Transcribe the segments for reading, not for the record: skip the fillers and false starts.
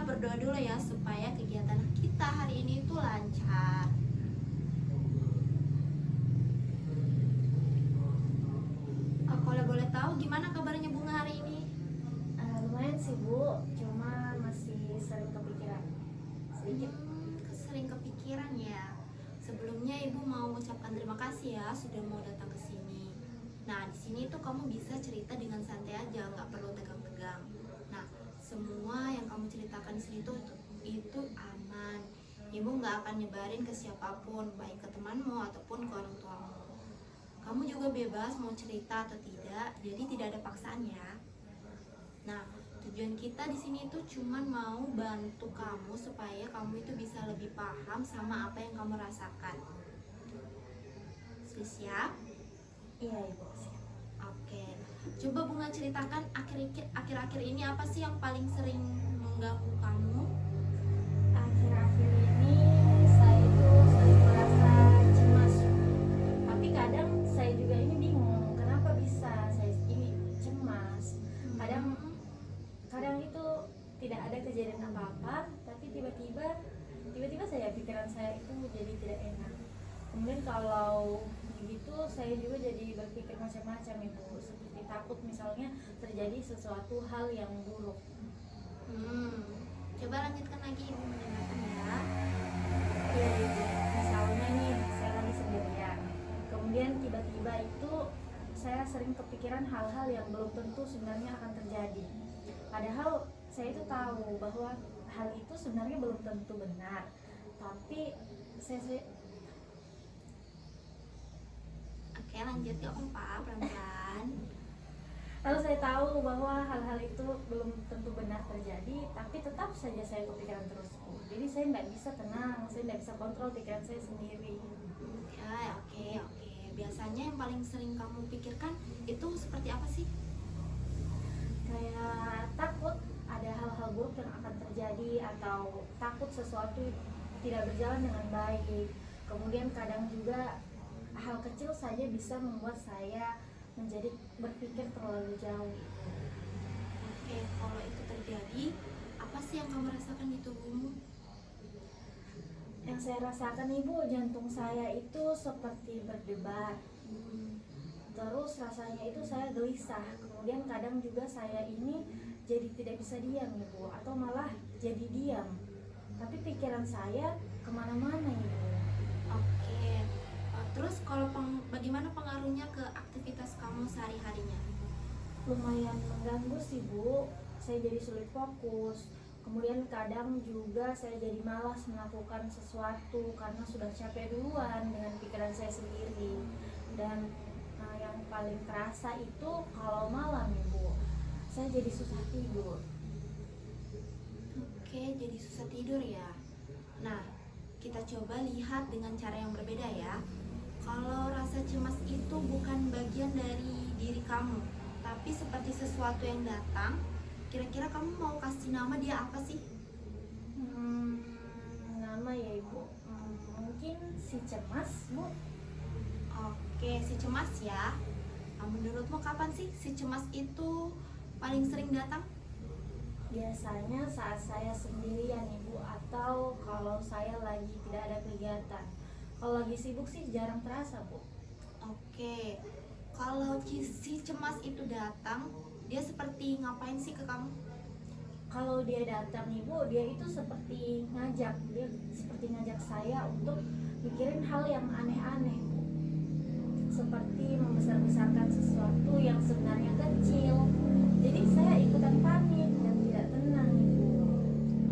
berdoa dulu ya supaya kegiatan kita hari ini itu lancar. Kalau boleh tahu gimana kabarnya Bunga hari ini? Lumayan sih Bu, cuma masih sering kepikiran sedikit. Sering kepikiran ya. Sebelumnya Ibu mau mengucapkan terima kasih ya sudah mau datang ke sini. Nah, di sini tuh kamu bisa cerita dengan santai aja, nggak perlu tegang-tegang. Nah, semua yang kamu ceritakan di sini tuh itu aman. Ibu nggak akan nyebarin ke siapapun, baik ke temanmu ataupun ke orang tuamu. Kamu juga bebas mau cerita atau tidak, jadi tidak ada paksaan ya. Nah, tujuan kita di sini tuh cuman mau bantu kamu supaya kamu itu bisa lebih paham sama apa yang kamu rasakan. Sudah siap? Iya Ibu, siap. Oke. Coba Bunga ceritakan akhir-akhir ini apa sih yang paling sering mengganggu kamu? Akhir-akhir ini saya itu sering merasa cemas, tapi kadang saya juga ini bingung kenapa bisa saya ini cemas. Kadang itu tidak ada kejadian apa-apa, tapi tiba-tiba pikiran saya itu jadi tidak enak. Kemudian kalau begitu saya juga jadi berpikir macam-macam Ibu, seperti takut misalnya terjadi sesuatu hal yang buruk. Coba lanjutkan lagi Ibu mendengarkan ya. Ya Ibu, misalnya nih saya lagi sendirian, kemudian tiba-tiba itu saya sering kepikiran hal-hal yang belum tentu sebenarnya akan terjadi. Padahal saya itu tahu bahwa hal itu sebenarnya belum tentu benar, tapi saya Oke, lanjut ya Pak, pelan-pelan. lalu saya tahu bahwa hal-hal itu belum tentu benar terjadi, tapi tetap saja saya kepikiran terus. Jadi saya nggak bisa tenang, saya nggak bisa kontrol pikiran saya sendiri. Ya, oke. Biasanya yang paling sering kamu pikirkan itu seperti apa sih? Kayak takut ada hal-hal buruk yang akan terjadi, atau takut sesuatu tidak berjalan dengan baik. Kemudian kadang juga hal kecil saja bisa membuat saya menjadi berpikir terlalu jauh. Oke, kalau itu terjadi, apa sih yang kamu rasakan di tubuhmu? Yang saya rasakan Ibu, jantung saya itu seperti berdebar. Terus rasanya itu saya gelisah. Kemudian kadang juga saya ini jadi tidak bisa diam Ibu, atau malah jadi diam. Tapi pikiran saya kemana-mana Ibu. Oke. Terus kalau bagaimana pengaruhnya ke aktivitas kamu sehari-harinya? Lumayan mengganggu sih Bu, saya jadi sulit fokus. Kemudian kadang juga saya jadi malas melakukan sesuatu karena sudah capek duluan dengan pikiran saya sendiri. Dan yang paling terasa itu kalau malam Ibu, saya jadi susah tidur. Oke, jadi susah tidur ya. Nah, kita coba lihat dengan cara yang berbeda ya. Kalau rasa cemas itu bukan bagian dari diri kamu, tapi seperti sesuatu yang datang, kira-kira kamu mau kasih nama dia apa sih? Nama ya Ibu, mungkin si cemas Bu. Oke, si cemas ya. Menurutmu kapan sih si cemas itu paling sering datang? Biasanya saat saya sendirian Ibu, atau kalau saya lagi tidak ada kegiatan. Kalau lagi sibuk sih jarang terasa Bu. Oke, kalau si cemas itu datang, dia seperti ngapain sih ke kamu? Kalau dia datang Ibu, dia itu seperti ngajak saya untuk mikirin hal yang aneh-aneh Bu. Seperti membesar-besarkan sesuatu yang sebenarnya kecil. Jadi saya ikutan panik dan tidak tenang Ibu.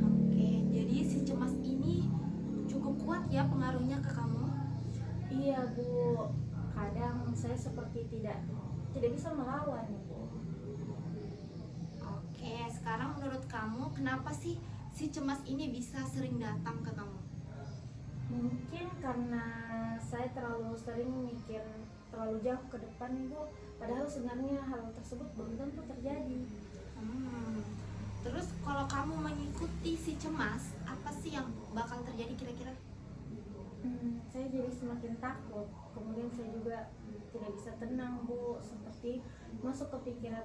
Oke, jadi si cemas ini cukup kuat ya pengaruhnya ke kamu? Iya Bu, kadang saya seperti tidak bisa melawan Ibu. Oke, sekarang menurut kamu kenapa sih si cemas ini bisa sering datang ke kamu? Mungkin karena saya terlalu sering mikir terlalu jauh ke depan Ibu, padahal sebenarnya hal tersebut belum tentu terjadi. Terus kalau kamu mengikuti si cemas, apa sih yang bakal terjadi kira-kira? Saya jadi semakin takut. Kemudian saya juga tidak bisa tenang Bu, seperti masuk ke pikiran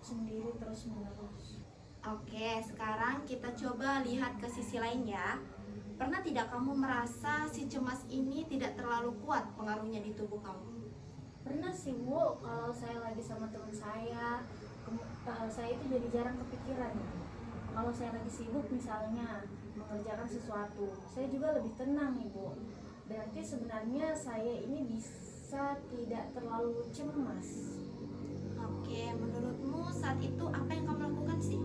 sendiri terus menerus. Oke, sekarang kita coba lihat ke sisi lain ya. Pernah tidak kamu merasa si cemas ini tidak terlalu kuat pengaruhnya di tubuh kamu? Pernah sih Bu, kalau saya lagi sama teman saya, saya itu jadi jarang kepikiran. Kalau saya lagi sibuk misalnya mengerjakan sesuatu, saya juga lebih tenang Ibu. Berarti sebenarnya saya ini bisa tidak terlalu cemas. Oke, menurutmu saat itu apa yang kamu lakukan sih?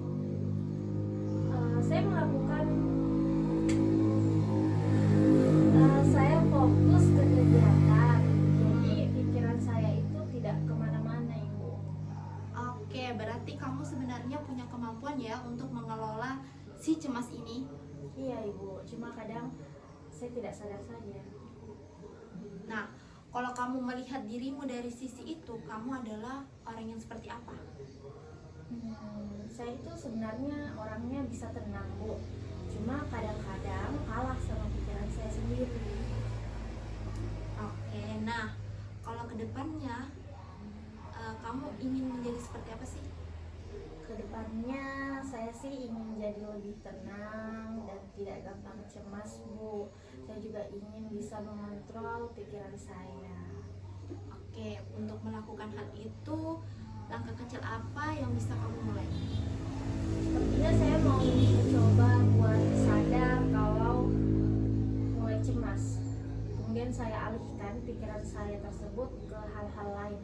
Saya melakukan saya fokus ke kegiatan, jadi pikiran saya itu tidak kemana-mana Ibu. Oke, berarti kamu sebenarnya punya kemampuan ya untuk mengelola si cemas ini. Iya Ibu, cuma kadang saya tidak sadar saja. Nah, kalau kamu melihat dirimu dari sisi itu, kamu adalah orang yang seperti apa? Saya itu sebenarnya orangnya bisa tenang Bu, cuma kadang-kadang kalah sama pikiran saya sendiri. Oke, nah kalau kedepannya kamu ingin menjadi seperti apa sih? Kedepannya saya sih ingin jadi lebih tenang dan tidak gampang cemas Bu. Saya juga ingin bisa mengontrol pikiran saya. Oke, untuk melakukan hal itu, langkah kecil apa yang bisa kamu mulai? Sepertinya saya mau mencoba buat sadar kalau mulai cemas. Kemudian saya alihkan pikiran saya tersebut ke hal-hal lain.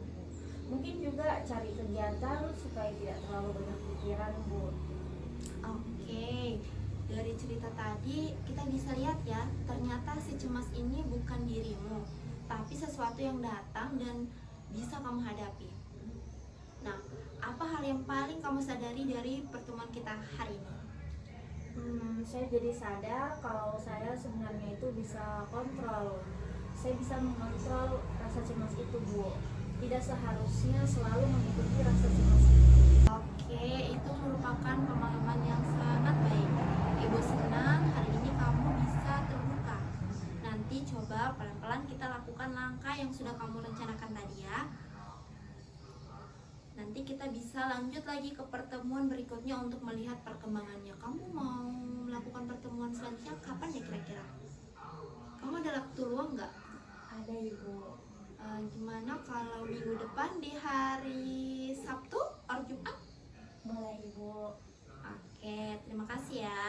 Mungkin juga cari kegiatan supaya tidak terlalu banyak pikiran Bu. Oke, dari cerita tadi kita bisa lihat ya, ternyata si cemas ini bukan dirimu, tapi sesuatu yang datang dan bisa kamu hadapi. Nah, apa hal yang paling kamu sadari dari pertemuan kita hari ini? Saya jadi sadar kalau saya sebenarnya itu bisa kontrol. Saya bisa mengontrol rasa cemas itu Bu. Tidak seharusnya selalu mengikuti rasa cemas itu. Oke, itu merupakan pengalaman yang sangat baik. Ibu senang hari ini kamu bisa terbuka. Nanti coba pelan-pelan kita lakukan langkah yang sudah kamu rencanakan tadi ya. Nanti kita bisa lanjut lagi ke pertemuan berikutnya untuk melihat perkembangannya. Kamu mau melakukan pertemuan selanjutnya kapan ya kira-kira? Kamu ada waktu luang nggak? Ada Ibu. Gimana kalau minggu depan di hari Sabtu atau Jumat? Boleh Ibu. Oke, terima kasih ya.